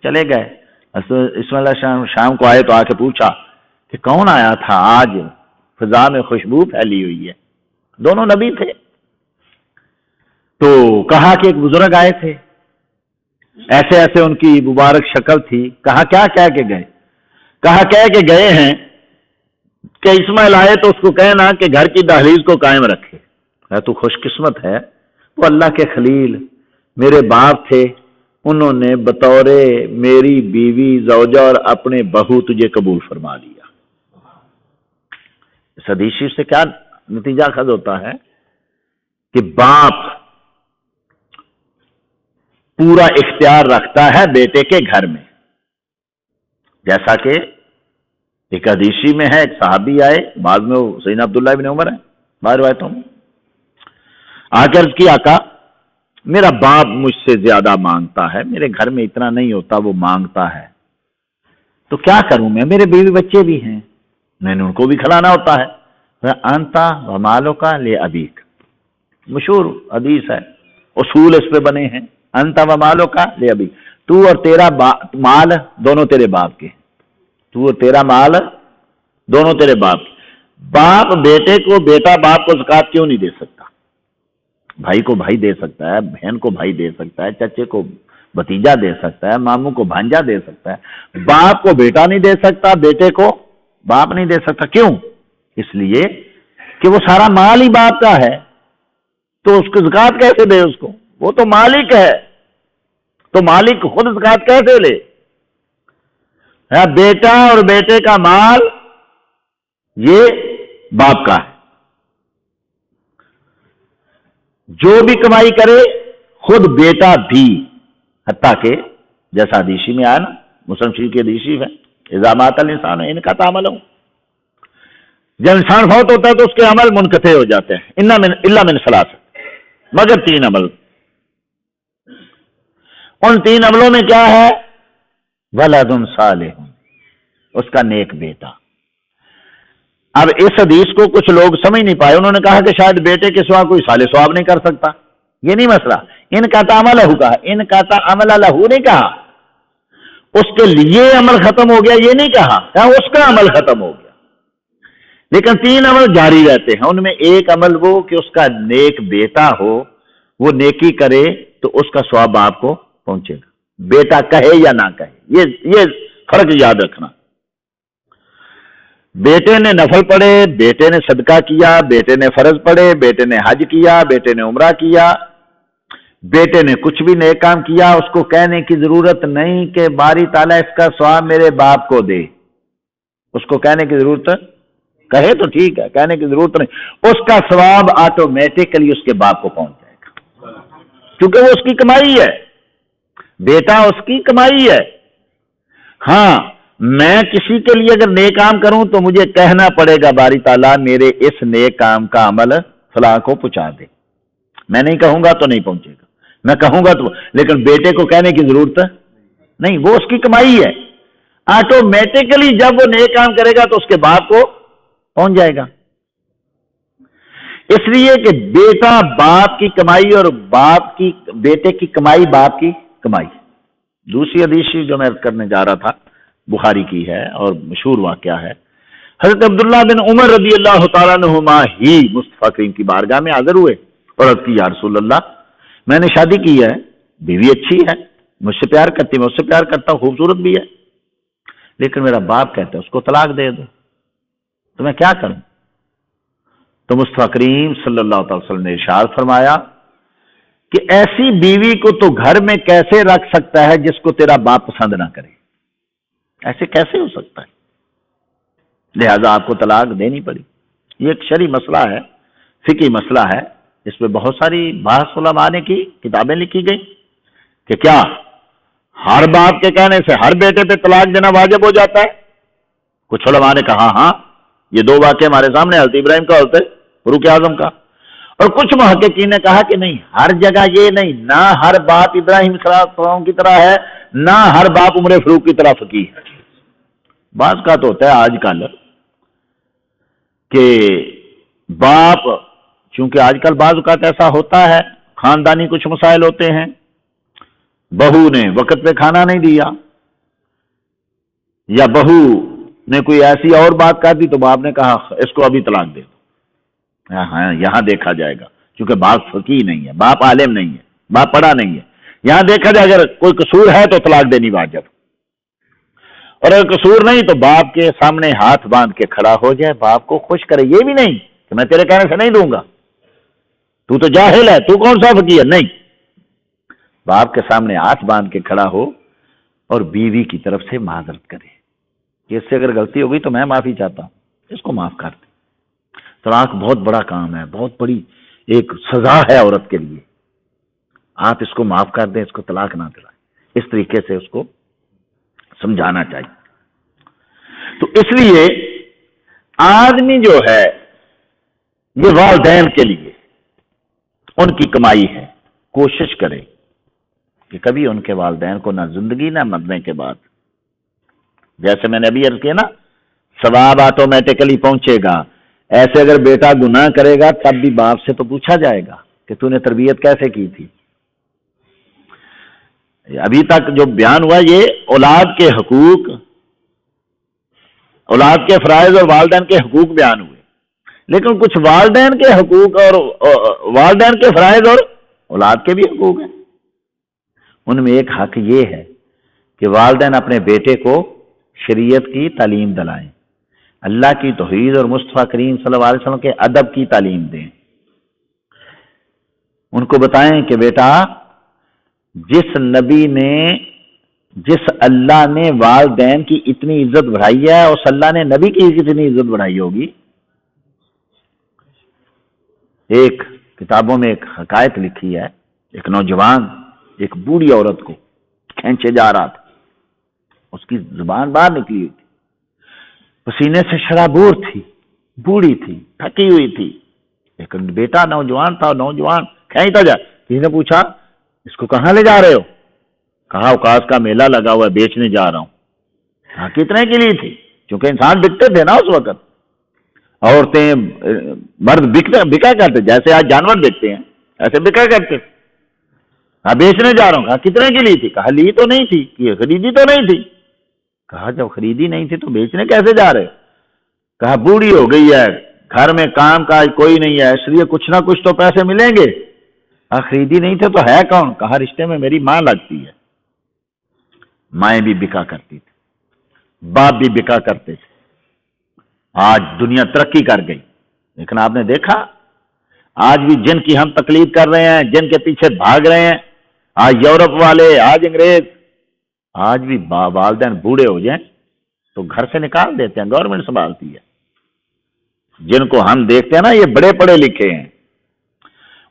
چلے گئے۔ اسماعیل علیہ السلام شام کو آئے تو آ کے پوچھا کہ کون آیا تھا آج، فضا میں خوشبو پھیلی ہوئی ہے۔ دونوں نبی تھے۔ تو کہا کہ ایک بزرگ آئے تھے، ایسے ایسے ان کی مبارک شکل تھی۔ کہا کیا کہہ کے گئے؟ کہا کہہ کے گئے ہیں کہ اسماعیل آئے تو اس کو کہنا کہ گھر کی دہلیز کو قائم رکھے۔ تو خوش قسمت ہے، وہ اللہ کے خلیل میرے باپ تھے، انہوں نے بطور میری بیوی زوجہ اور اپنے بہو تجھے قبول فرما لیا۔ اس حدیث سے کیا نتیجہ اخذ ہوتا ہے کہ باپ پورا اختیار رکھتا ہے بیٹے کے گھر میں، جیسا کہ ایک حدیثی میں ہے، ایک صحابی آئے، بعد میں وہ سیدنا عبداللہ بن عمر ہے، بعض روایتوں میں آ کے عرض کی آقا میرا باپ مجھ سے زیادہ مانگتا ہے، میرے گھر میں اتنا نہیں ہوتا، وہ مانگتا ہے، تو کیا کروں میں، میرے بیوی بچے بھی ہیں، میں نے ان کو بھی کھلانا ہوتا ہے۔ انتا ومالو کا لے ابیک، مشہور حدیث ہے، اصول اس پہ بنے ہیں، انتا ومالو کا لے ابیک، تو اور تیرا مال دونوں تیرے باپ کے، تو اور تیرا مال دونوں تیرے باپ کی. باپ بیٹے کو، بیٹا باپ کو زکوٰۃ کیوں نہیں دے سکتا؟ بھائی کو بھائی دے سکتا ہے، بہن کو بھائی دے سکتا ہے، چچے کو بھتیجا دے سکتا ہے، ماموں کو بھانجا دے سکتا ہے. باپ کو بیٹا نہیں دے سکتا، بیٹے کو باپ نہیں دے سکتا. کیوں؟ اس لیے کہ وہ سارا مال ہی باپ کا ہے، تو اس کو زکوٰۃ کیسے دے؟ اس کو وہ تو مالک ہے، تو مالک خود زکوٰۃ کیسے لے؟ بیٹا اور بیٹے کا مال یہ باپ کا ہے. جو بھی کمائی کرے خود بیٹا بھی، حتیٰ کہ جیسا حدیثی میں آیا نا، مسلم شریف کی حدیث ہے، اذا مات الانسان انقطع عملہ، جب انسان فوت ہوتا ہے تو اس کے عمل منقطع ہو جاتے ہیں، الا من ثلاث، مگر 3 عمل. ان 3 عملوں میں کیا ہے؟ ولد صالح، اس کا نیک بیٹا. اب اس حدیث کو کچھ لوگ سمجھ نہیں پائے، انہوں نے کہا کہ شاید بیٹے کے سوا کوئی صالح ثواب نہیں کر سکتا. یہ نہیں مسئلہ. ان کا عمل لہو کہا، ان کا عمل لہو نہیں کہا، اس کے لیے عمل ختم ہو گیا یہ نہیں کہا، اس کا عمل ختم ہو گیا. لیکن 3 عمل جاری رہتے ہیں. ان میں ایک عمل وہ کہ اس کا نیک بیٹا ہو، وہ نیکی کرے تو اس کا ثواب آپ کو پہنچے گا، بیٹا کہے یا نہ کہے. یہ فرق یاد رکھنا. بیٹے نے نفل پڑھے، بیٹے نے صدقہ کیا، بیٹے نے فرض پڑھے، بیٹے نے حج کیا، بیٹے نے عمرہ کیا، بیٹے نے کچھ بھی نیک کام کیا، اس کو کہنے کی ضرورت نہیں کہ باری تعالیٰ اس کا ثواب میرے باپ کو دے. اس کو کہنے کی ضرورت، کہے تو ٹھیک ہے، کہنے کی ضرورت نہیں. اس کا ثواب آٹومیٹکلی اس کے باپ کو پہنچ جائے گا، کیونکہ وہ اس کی کمائی ہے، بیٹا اس کی کمائی ہے. ہاں، میں کسی کے لیے اگر نیک کام کروں تو مجھے کہنا پڑے گا باری تعالیٰ میرے اس نیک کام کا عمل فلاں کو پہنچا دے. میں نہیں کہوں گا تو نہیں پہنچے گا، میں کہوں گا تو. لیکن بیٹے کو کہنے کی ضرورت نہیں، وہ اس کی کمائی ہے. آٹومیٹکلی جب وہ نیک کام کرے گا تو اس کے باپ کو پہنچ جائے گا. اس لیے کہ بیٹا باپ کی کمائی اور باپ کی بیٹے کی کمائی باپ کی کمائی. دوسری حدیث جو میں کرنے جا رہا تھا بخاری کی ہے اور مشہور واقعہ ہے. حضرت عبداللہ بن عمر رضی اللہ تعالیٰ عنہما ہی مصطفیٰ کریم کی بارگاہ میں حاضر ہوئے اور عرض کی، یا رسول اللہ، میں نے شادی کی ہے، بیوی اچھی ہے، مجھ سے پیار کرتی، میں اس سے پیار کرتا ہوں، خوبصورت بھی ہے، لیکن میرا باپ کہتا ہے اس کو طلاق دے دو، تو میں کیا کروں؟ تو مصطفیٰ کریم صلی اللہ تعالی وسلم نے ارشاد فرمایا کہ ایسی بیوی کو تو گھر میں کیسے رکھ سکتا ہے جس کو تیرا باپ پسند نہ کرے؟ ایسے کیسے ہو سکتا ہے؟ لہذا آپ کو طلاق دینی پڑی. یہ ایک شرعی مسئلہ ہے، فقہی مسئلہ ہے، اس میں بہت ساری بحث علماء نے کی، کتابیں لکھی گئی کہ کیا ہر باپ کے کہنے سے ہر بیٹے پہ طلاق دینا واجب ہو جاتا ہے؟ کچھ علماء نے کہا ہاں، یہ 2 واقعے ہمارے سامنے، حضرت ابراہیم کا، حضرت فاروق اعظم کا. اور کچھ محققین نے کہا کہ نہیں، ہر جگہ یہ نہیں، نہ ہر باپ ابراہیم صلی اللہ علیہ وسلم کی طرح ہے، نہ ہر باپ عمر فاروق کی طرح فقیہ ہے. بعض کا تو ہوتا ہے آج کل کہ باپ، چونکہ آج کل بعض اوقات ایسا ہوتا ہے، خاندانی کچھ مسائل ہوتے ہیں، بہو نے وقت پہ کھانا نہیں دیا یا بہو نے کوئی ایسی اور بات کر دی تو باپ نے کہا اس کو ابھی طلاق دے دو. ہاں، یہاں دیکھا جائے گا، کیونکہ باپ فقیہ نہیں ہے، باپ عالم نہیں ہے، باپ پڑھا نہیں ہے. یہاں دیکھا جائے اگر کوئی قصور ہے تو طلاق دینی واجب، اور اگر قصور نہیں تو باپ کے سامنے ہاتھ باندھ کے کھڑا ہو جائے، باپ کو خوش کرے. یہ بھی نہیں کہ میں تیرے کہنے سے نہیں دوں گا، تو جاہل ہے، تو کون سا فقیہ ہے، نہیں. باپ کے سامنے ہاتھ باندھ کے کھڑا ہو اور بیوی کی طرف سے معذرت کرے کہ اس سے اگر غلطی ہو گئی تو میں معافی چاہتا ہوں، اس کو معاف کر دیں. طلاق بہت بڑا کام ہے، بہت بڑی ایک سزا ہے عورت کے لیے. آپ اس کو معاف کر دیں، اس کو طلاق نہ دلائیں. اس طریقے سے اس کو سمجھانا چاہیے. تو اس لیے آدمی جو ہے یہ والدین کے لیے ان کی کمائی ہے، کوشش کرے کہ کبھی ان کے والدین کو نہ زندگی نہ مرنے کے بعد، جیسے میں نے ابھی عرض کیا نا، ثواب آٹومیٹکلی پہنچے گا. ایسے اگر بیٹا گناہ کرے گا تب بھی باپ سے تو پوچھا جائے گا کہ تو نے تربیت کیسے کی تھی. ابھی تک جو بیان ہوا یہ اولاد کے حقوق اولاد کے فرائض اور والدین کے حقوق بیان ہوئے، لیکن کچھ والدین کے حقوق اور والدین کے فرائض اور اولاد کے بھی حقوق ہیں۔ ان میں ایک حق یہ ہے کہ والدین اپنے بیٹے کو شریعت کی تعلیم دلائیں، اللہ کی توحید اور مصطفیٰ کریم صلی اللہ علیہ وسلم کے ادب کی تعلیم دیں۔ ان کو بتائیں کہ بیٹا، جس اللہ نے والدین کی اتنی عزت بڑھائی ہے، اس اللہ نے نبی کی کتنی عزت بڑھائی ہوگی۔ ایک کتابوں میں ایک حکایت لکھی ہے، ایک نوجوان ایک بوڑھی عورت کو کھینچے جا رہا تھا، اس کی زبان باہر نکلی ہوئی تھی، پسینے سے شرابور تھی، بوڑھی تھی، تھکی ہوئی تھی، لیکن بیٹا نوجوان تھا، نوجوان کھینچتا جا۔ کسی نے پوچھا اس کو کہاں لے جا رہے ہو؟ کہا اوقاف کا میلہ لگا ہوا ہے، بیچنے جا رہا ہوں۔ کہا کتنے کے لیے تھی؟ چونکہ انسان بکتے تھے نا اس وقت، عورتیں مرد بکا کرتے، جیسے آج جانور بکتے ہیں ایسے بکا کرتے۔ ہاں بیچنے جا رہا ہوں۔ کہا کتنے کے لیے تھی؟ کہا لی تو نہیں تھی، یہ خریدی تو نہیں تھی۔ کہا جب خریدی نہیں تھی تو بیچنے کیسے جا رہے؟ کہا بوڑھی ہو گئی ہے، گھر میں کام کاج کوئی نہیں ہے، اس لیے کچھ نہ کچھ تو پیسے ملیں گے۔ کہا خریدی نہیں تھے تو ہے کون؟ کہا رشتے میں میری ماں لگتی ہے۔ مائیں بھی بکا کرتی تھی، باپ بھی بکا کرتے تھے۔ آج دنیا ترقی کر گئی، لیکن آپ نے دیکھا آج بھی جن کی ہم تقلید کر رہے ہیں، جن کے پیچھے بھاگ رہے ہیں، آج یورپ والے، آج انگریز، آج بھی والدین بوڑھے ہو جائیں تو گھر سے نکال دیتے ہیں، گورنمنٹ سنبھالتی ہے۔ جن کو ہم دیکھتے ہیں نا یہ بڑے پڑھے لکھے ہیں،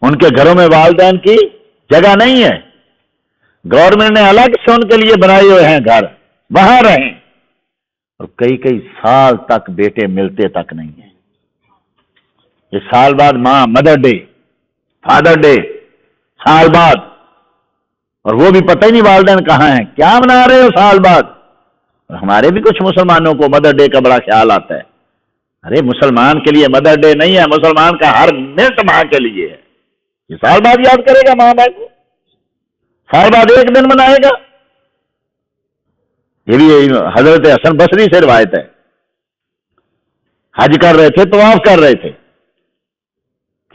ان کے گھروں میں والدین کی جگہ نہیں ہے، گورنمنٹ نے الگ سے ان کے لیے بنائے ہوئے ہیں گھر، وہاں رہیں، اور کئی کئی سال تک بیٹے ملتے تک نہیں ہیں۔ یہ سال بعد ماں مدر ڈے، فادر ڈے، سال بعد، اور وہ بھی پتہ ہی نہیں والدین کہاں ہیں، کیا منا رہے ہو سال بعد۔ اور ہمارے بھی کچھ مسلمانوں کو مدر ڈے کا بڑا خیال آتا ہے۔ ارے مسلمان کے لیے مدر ڈے نہیں ہے، مسلمان کا ہر منٹ ماں کے لیے ہے۔ یہ سال بعد یاد کرے گا ماں باپ کو، سال بعد ایک دن منائے گا۔ یہ بھی حضرت حسن بصری سے روایت ہے، حج کر رہے تھے، طواف کر رہے تھے،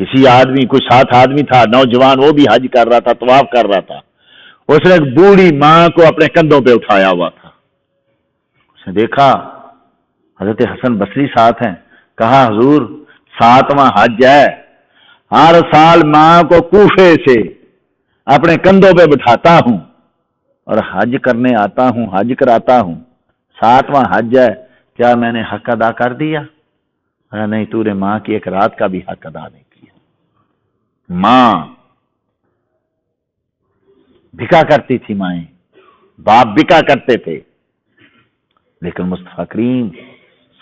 کسی آدمی کوئی ساتھ آدمی تھا نوجوان، وہ بھی حج کر رہا تھا، طواف کر رہا تھا، اس نے ایک بوڑھی ماں کو اپنے کندھوں پہ اٹھایا ہوا تھا۔ اس نے دیکھا حضرت حسن بصری ساتھ ہیں، کہا حضور 7واں حج ہے، ہر سال ماں کو کوفے سے اپنے کندھوں پہ بٹھاتا ہوں اور حج کرنے آتا ہوں، حج کراتا ہوں، 7واں حج ہے، کیا میں نے حق ادا کر دیا؟ نہیں، تو نے ماں کی ایک رات کا بھی حق ادا نہیں کیا۔ ماں بھکا کرتی تھی، مائیں، باپ بھکا کرتے تھے، لیکن مصطفیٰ کریم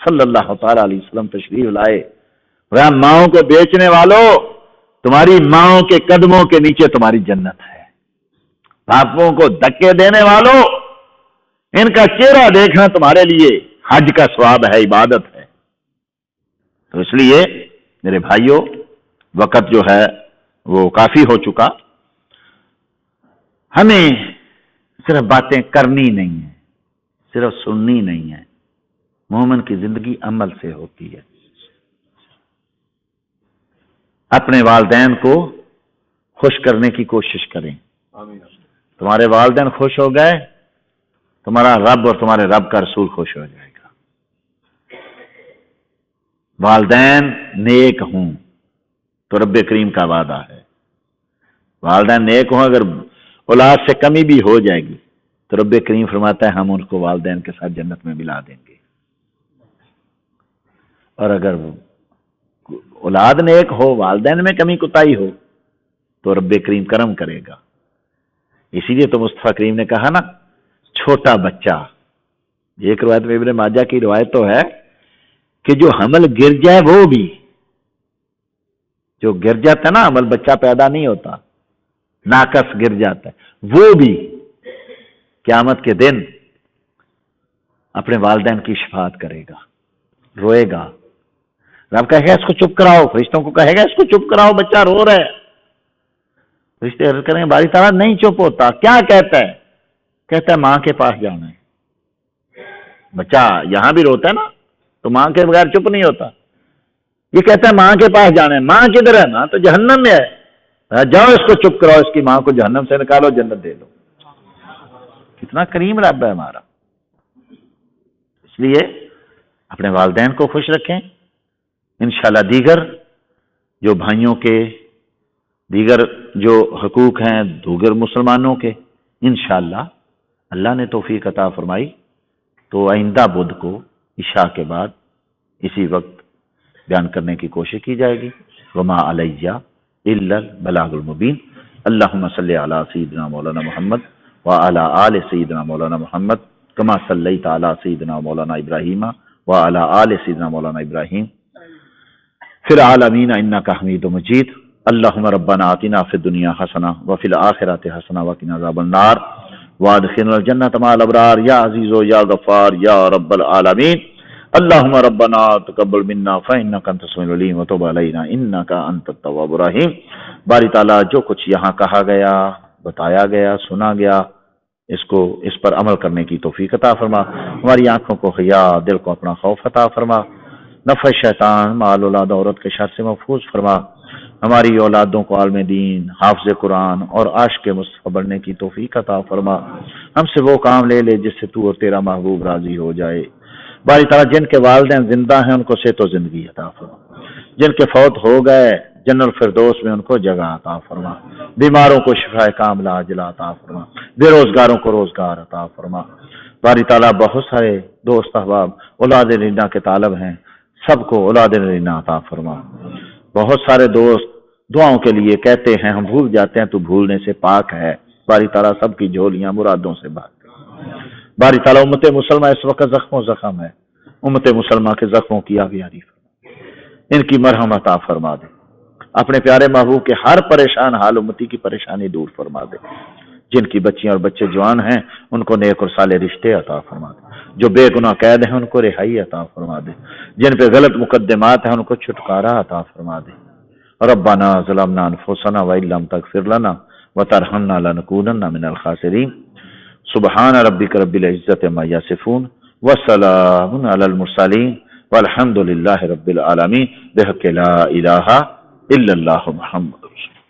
صلی اللہ تعالی علیہ وسلم تشریف لائے، ماؤں کو بیچنے والوں، تمہاری ماؤں کے قدموں کے نیچے تمہاری جنت ہے۔ باپوں کو دھکے دینے والوں، ان کا چہرہ دیکھنا تمہارے لیے حج کا ثواب ہے، عبادت ہے۔ تو اس لیے میرے بھائیوں، وقت جو ہے وہ کافی ہو چکا، ہمیں صرف باتیں کرنی نہیں ہیں، صرف سننی نہیں ہے، مومن کی زندگی عمل سے ہوتی ہے۔ اپنے والدین کو خوش کرنے کی کوشش کریں، تمہارے والدین خوش ہو گئے، تمہارا رب اور تمہارے رب کا رسول خوش ہو جائے گا۔ والدین نیک ہوں تو رب کریم کا وعدہ ہے، والدین نیک ہوں، اگر اولاد سے کمی بھی ہو جائے گی تو رب کریم فرماتا ہے ہم ان کو والدین کے ساتھ جنت میں ملا دیں گے۔ اور اگر اولاد نیک ہو، والدین میں کمی کوتاہی ہو تو رب کریم کرم کرے گا۔ اسی لیے تو مصطفیٰ کریم نے کہا نا، چھوٹا بچہ، ایک روایت میں ابن ماجہ کی روایت تو ہے کہ جو حمل گر جائے، وہ بھی جو گر جاتا ہے نا، حمل بچہ پیدا نہیں ہوتا، ناقص گر جاتا ہے، وہ بھی قیامت کے دن اپنے والدین کی شفاعت کرے گا، روئے گا۔ رب کہے گا اس کو چپ کراؤ، فرشتوں کو کہے گا اس کو چپ کراؤ، بچہ رو رہا ہے۔ فرشتے عرض کریں گے باری تعالیٰ نہیں چپ ہوتا، کیا کہتا ہے؟ کہتا ہے ماں کے پاس جانا ہے۔ بچہ یہاں بھی روتا ہے نا، تو ماں کے بغیر چپ نہیں ہوتا. یہ کہتا ہے ماں کے پاس جانا ہے. ماں کدھر ہے؟ ماں تو جہنم میں ہے. جاؤ اس کو چپ کراؤ، اس کی ماں کو جہنم سے نکالو، جنت دے دو. کتنا کریم رب ہے ہمارا. اس لیے اپنے والدین کو خوش رکھیں. انشاءاللہ دیگر جو بھائیوں کے دیگر جو حقوق ہیں دیگر مسلمانوں کے، انشاءاللہ اللہ نے توفیق عطا فرمائی تو آئندہ بدھ کو عشاء کے بعد اسی وقت بیان کرنے کی کوشش کی جائے گی. وما علیہ الا البلاغ المبین. اللہم صلی علی سیدنا مولانا محمد وعلی آل سیدنا مولانا محمد کما صلیت علی سیدنا مولانا ابراہیم وعلی آل سیدنا مولانا ابراہیم فی العالمین انک حمید مجید. اللہم ربنا آتنا فی الدنیا حسنہ وفی الآخرۃ حسنہ وقنا عذاب النار وادخلنا الجنۃ مع الابرار یا عزیز یا غفار یا رب العالمین. اللہم ربنا تقبل منا فإنک انت السمیع العلیم وتب علینا انک انت التواب الرحیم. باری تعالیٰ جو کچھ یہاں کہا گیا، بتایا گیا، سنا گیا، اس پر عمل کرنے کی توفیق عطا فرما. ہماری آنکھوں کو حیا، دل کو اپنا خوف عطا فرما. نفع شیطان مال اولاد عورت کے شر سے محفوظ فرما. ہماری اولادوں کو عالم دین، حافظ قرآن اور عاشق مصطفیٰ بننے کی توفیق عطا فرما. ہم سے وہ کام لے لے جس سے تو اور تیرا محبوب راضی ہو جائے. باری تعالیٰ جن کے والدین زندہ ہیں ان کو صحت و زندگی عطا فرما. جن کے فوت ہو گئے جنت الفردوس میں ان کو جگہ عطا فرما. بیماروں کو شفا کاملہ عاجلہ عطا فرما. بے روزگاروں کو روزگار عطا فرما. باری تعالیٰ بہت سارے دوست احباب اولاد رینا کے طالب ہیں، سب کو اولاد رینا عطا فرما. بہت سارے دوست دعاؤں کے لیے کہتے ہیں، ہم بھول جاتے ہیں، تو بھولنے سے پاک ہے. باری تعالیٰ سب کی جھولیاں مرادوں سے بھر. باری تعالیٰ امت مسلمہ اس وقت زخم ہے، امت مسلمہ کے زخموں کی آبیاری فرما. ان کی مرہم عطا فرما دے. اپنے پیارے محبوب کے ہر پریشان حال امتی کی پریشانی دور فرما دے. جن کی بچیاں اور بچے جوان ہیں ان کو نیک اور صالح رشتے عطا فرما دے. جو بے گناہ قید ہیں ان کو رہائی عطا فرما دے. جن پہ غلط مقدمات ہیں ان کو چھٹکارا عطا فرما دے. ربنا ظلمنا انفسنا وان لم تغفر لنا وترحمنا لنكونن من الخاسرین. سبحان ربک رب العزت عما یصفون وسلام علی المرسلین والحمد للہ رب العالمین. بحق لا الہ الا اللہ محمد رسول